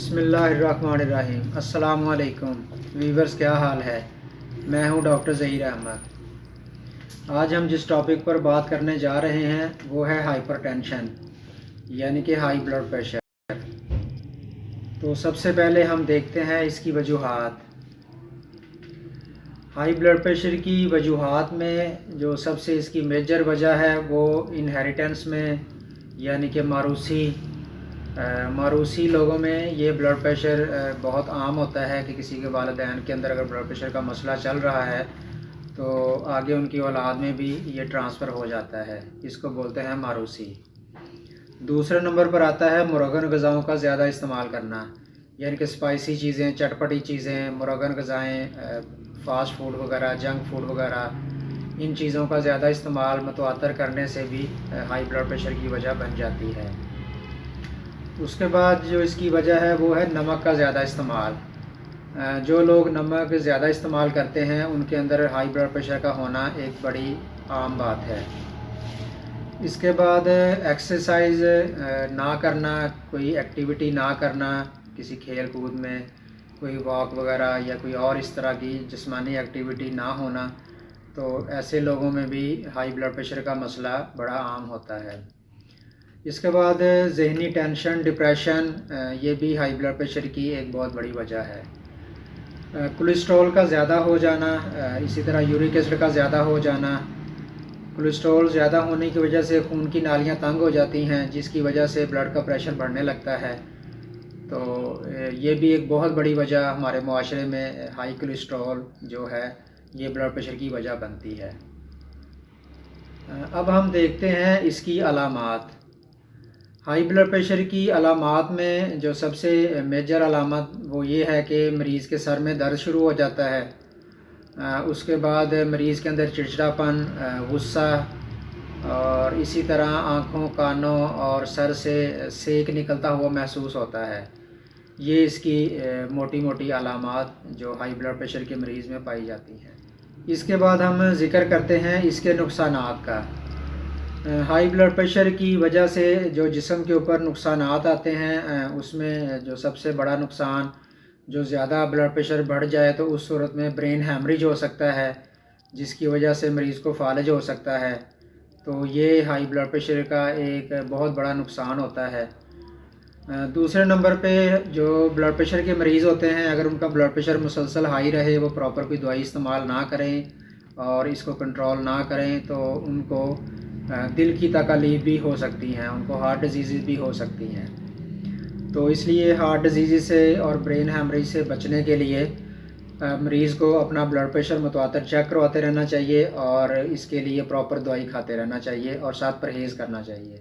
بسم اللہ الرحمن الرحیم۔ السلام علیکم ویورز، کیا حال ہے؟ میں ہوں ڈاکٹر ظہیر احمد۔ آج ہم جس ٹاپک پر بات کرنے جا رہے ہیں وہ ہے ہائپر ٹینشن، یعنی کہ ہائی بلڈ پریشر۔ تو سب سے پہلے ہم دیکھتے ہیں اس کی وجوہات۔ ہائی بلڈ پریشر کی وجوہات میں جو سب سے اس کی میجر وجہ ہے وہ انہیریٹنس میں، یعنی کہ موروثی لوگوں میں یہ بلڈ پریشر بہت عام ہوتا ہے کہ کسی کے والدین کے اندر اگر بلڈ پریشر کا مسئلہ چل رہا ہے تو آگے ان کی اولاد میں بھی یہ ٹرانسفر ہو جاتا ہے، اس کو بولتے ہیں موروثی۔ دوسرے نمبر پر آتا ہے مرغن غذاؤں کا زیادہ استعمال کرنا، یعنی کہ اسپائسی چیزیں، چٹپٹی چیزیں، مرغن غذائیں، فاسٹ فوڈ وغیرہ، جنک فوڈ وغیرہ، ان چیزوں کا زیادہ استعمال متواتر کرنے سے بھی ہائی بلڈ پریشر کی وجہ بن جاتی ہے۔ اس کے بعد جو اس کی وجہ ہے وہ ہے نمک کا زیادہ استعمال۔ جو لوگ نمک زیادہ استعمال کرتے ہیں ان کے اندر ہائی بلڈ پریشر کا ہونا ایک بڑی عام بات ہے۔ اس کے بعد ایکسرسائز نہ کرنا، کوئی ایکٹیویٹی نہ کرنا، کسی کھیل کود میں کوئی واک وغیرہ یا کوئی اور اس طرح کی جسمانی ایکٹیویٹی نہ ہونا، تو ایسے لوگوں میں بھی ہائی بلڈ پریشر کا مسئلہ بڑا عام ہوتا ہے۔ اس کے بعد ذہنی ٹینشن، ڈپریشن، یہ بھی ہائی بلڈ پریشر کی ایک بہت بڑی وجہ ہے۔ کولیسٹرول کا زیادہ ہو جانا، اسی طرح یورک ایسڈ کا زیادہ ہو جانا۔ کولیسٹرول زیادہ ہونے کی وجہ سے خون کی نالیاں تنگ ہو جاتی ہیں، جس کی وجہ سے بلڈ کا پریشر بڑھنے لگتا ہے۔ تو یہ بھی ایک بہت بڑی وجہ ہمارے معاشرے میں ہائی کولیسٹرول جو ہے یہ بلڈ پریشر کی وجہ بنتی ہے۔ اب ہم دیکھتے ہیں اس کی علامات۔ ہائی بلڈ پریشر کی علامات میں جو سب سے میجر علامت وہ یہ ہے کہ مریض کے سر میں درد شروع ہو جاتا ہے۔ اس کے بعد مریض کے اندر چڑچڑاپن، غصہ، اور اسی طرح آنکھوں، کانوں اور سر سے سینک نکلتا ہوا محسوس ہوتا ہے۔ یہ اس کی موٹی موٹی علامات جو ہائی بلڈ پریشر کے مریض میں پائی جاتی ہیں۔ اس کے بعد ہم ذکر کرتے ہیں اس کے نقصانات کا۔ ہائی بلڈ پریشر کی وجہ سے جو جسم کے اوپر نقصانات آتے ہیں، اس میں جو سب سے بڑا نقصان، جو زیادہ بلڈ پریشر بڑھ جائے تو اس صورت میں برین ہیمریج ہو سکتا ہے، جس کی وجہ سے مریض کو فالج ہو سکتا ہے۔ تو یہ ہائی بلڈ پریشر کا ایک بہت بڑا نقصان ہوتا ہے۔ دوسرے نمبر پہ جو بلڈ پریشر کے مریض ہوتے ہیں، اگر ان کا بلڈ پریشر مسلسل ہائی رہے، وہ پراپر کوئی دوائی استعمال نہ کریں اور اس کو کنٹرول نہ کریں، تو ان کو دل کی تکالیف بھی ہو سکتی ہیں، ان کو ہارٹ ڈیزیزز بھی ہو سکتی ہیں۔ تو اس لیے ہارٹ ڈیزیزز سے اور برین ہیمریج سے بچنے کے لیے مریض کو اپنا بلڈ پریشر متواتر چیک کرواتے رہنا چاہیے اور اس کے لیے پراپر دوائی کھاتے رہنا چاہیے اور ساتھ پرہیز کرنا چاہیے۔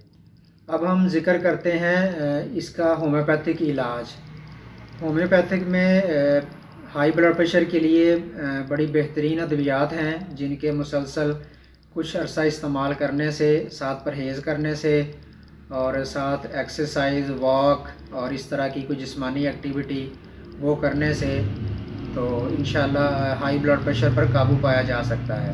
اب ہم ذکر کرتے ہیں اس کا ہومیوپیتھک علاج۔ ہومیوپیتھک میں ہائی بلڈ پریشر کے لیے بڑی بہترین ادویات ہیں، جن کے مسلسل کچھ عرصہ استعمال کرنے سے، ساتھ پرہیز کرنے سے اور ساتھ ایکسرسائز، واک اور اس طرح کی کوئی جسمانی ایکٹیویٹی وہ کرنے سے تو انشاءاللہ ہائی بلڈ پریشر پر قابو پایا جا سکتا ہے۔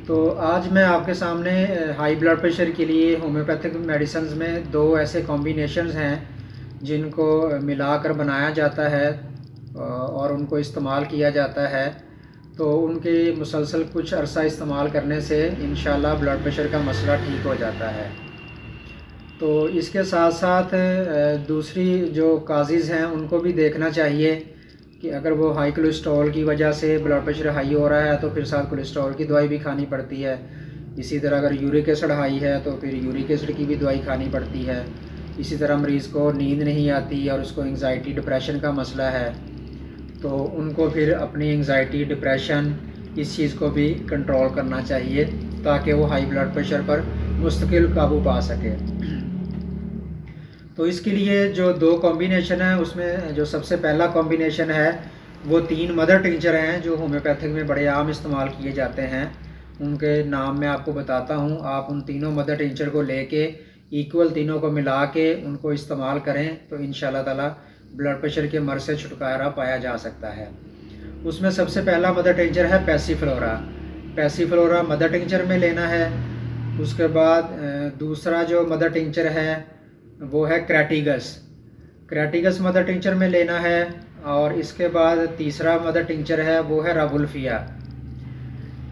تو آج میں آپ کے سامنے ہائی بلڈ پریشر کے لیے ہومیوپیتھک میڈیسنز میں دو ایسے کمبینیشنز ہیں جن کو ملا کر بنایا جاتا ہے اور ان کو استعمال کیا جاتا ہے۔ تو ان کے مسلسل کچھ عرصہ استعمال کرنے سے انشاءاللہ بلڈ پریشر کا مسئلہ ٹھیک ہو جاتا ہے۔ تو اس کے ساتھ ساتھ دوسری جو کازز ہیں ان کو بھی دیکھنا چاہیے کہ اگر وہ ہائی کولیسٹرول کی وجہ سے بلڈ پریشر ہائی ہو رہا ہے تو پھر ساتھ کولیسٹرول کی دوائی بھی کھانی پڑتی ہے۔ اسی طرح اگر یورک ایسڈ ہائی ہے تو پھر یورک ایسڈ کی بھی دوائی کھانی پڑتی ہے۔ اسی طرح مریض کو نیند نہیں آتی اور اس کو انگزائٹی، ڈپریشن کا مسئلہ ہے، تو ان کو پھر اپنی انگزائٹی، ڈپریشن اس چیز کو بھی کنٹرول کرنا چاہیے تاکہ وہ ہائی بلڈ پریشر پر مستقل قابو پا سکے۔ تو اس کے لیے جو دو کمبینیشن ہیں، اس میں جو سب سے پہلا کمبینیشن ہے وہ 3 مدر ٹنچر ہیں جو ہومیوپیتھک میں بڑے عام استعمال کیے جاتے ہیں۔ ان کے نام میں آپ کو بتاتا ہوں، آپ ان تینوں مدر ٹنچر کو لے کے ایکول تینوں کو ملا کے ان کو استعمال کریں تو انشاءاللہ تعالی بلڈ پریشر کے مرض سے چھٹکارا پایا جا سکتا ہے۔ اس میں سب سے پہلا مدر ٹنچر ہے پیسی فلورا۔ پیسی فلورا مدر ٹنچر میں لینا ہے۔ اس کے بعد دوسرا جو مدر ٹنچر ہے وہ ہے کریٹیگس۔ کریٹیکس مدر ٹنکچر میں لینا ہے، اور اس کے بعد تیسرا مدر ٹنکچر ہے وہ ہے رابولفیا۔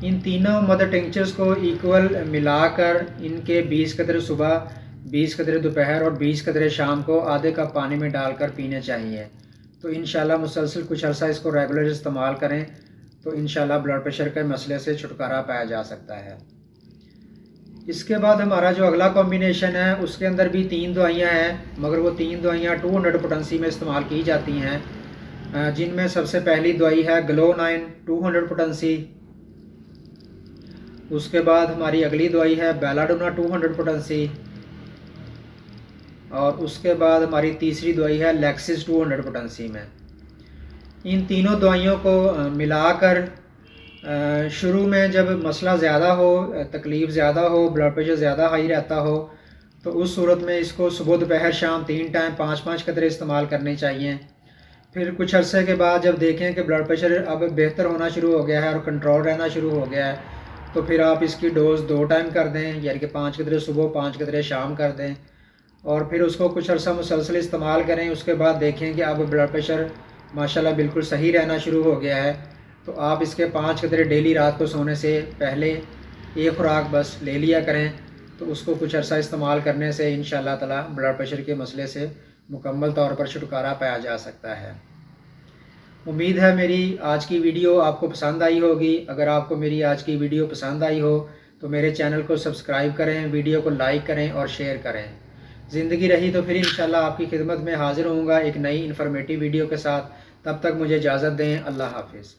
ان تینوں مدر ٹنکچرز کو ایکول ملا کر ان کے 20 قطرے صبح، 20 قطرے دوپہر اور 20 قطرے شام کو آدھے کپ پانی میں ڈال کر پینے چاہیے۔ تو انشاءاللہ مسلسل کچھ عرصہ اس کو ریگولر استعمال کریں تو انشاءاللہ بلڈ پریشر کے مسئلے سے چھٹکارا پایا جا سکتا ہے۔ اس کے بعد ہمارا جو اگلا کمبینیشن ہے اس کے اندر بھی 3 دوائیاں ہیں، مگر وہ 3 دوائیاں 200 پوٹنسی میں استعمال کی جاتی ہیں، جن میں سب سے پہلی دوائی ہے گلو 9 200 پوٹنسی۔ اس کے بعد ہماری اگلی دوائی ہے بیلاڈونا 200 پوٹنسی، اور اس کے بعد ہماری تیسری دوائی ہے لیکسس 200 پوٹنسی میں۔ ان تینوں دوائیوں کو ملا کر شروع میں جب مسئلہ زیادہ ہو، تکلیف زیادہ ہو، بلڈ پریشر زیادہ ہائی رہتا ہو، تو اس صورت میں اس کو صبح دوپہر شام 3 ٹائم 5 قطرے استعمال کرنے چاہیے۔ پھر کچھ عرصے کے بعد جب دیکھیں کہ بلڈ پریشر اب بہتر ہونا شروع ہو گیا ہے اور کنٹرول رہنا شروع ہو گیا ہے، تو پھر آپ اس کی ڈوز 2 ٹائم کر دیں، یعنی کہ 5 قطرے صبح 5 قطرے شام کر دیں، اور پھر اس کو کچھ عرصہ مسلسل استعمال کریں۔ اس کے بعد دیکھیں کہ اب بلڈ پریشر ماشاءاللہ بالکل صحیح رہنا شروع ہو گیا ہے، تو آپ اس کے 5 قطرے ڈیلی رات کو سونے سے پہلے ایک خوراک بس لے لیا کریں، تو اس کو کچھ عرصہ استعمال کرنے سے انشاءاللہ تعالی بلڈ پریشر کے مسئلے سے مکمل طور پر چھٹکارا پایا جا سکتا ہے۔ امید ہے میری آج کی ویڈیو آپ کو پسند آئی ہوگی۔ اگر آپ کو میری آج کی ویڈیو پسند آئی ہو تو میرے چینل کو سبسکرائب کریں، ویڈیو کو لائک کریں اور شیئر کریں۔ زندگی رہی تو پھر انشاءاللہ آپ کی خدمت میں حاضر ہوں گا ایک نئی انفارمیٹیو ویڈیو کے ساتھ۔ تب تک مجھے اجازت دیں۔ اللہ حافظ۔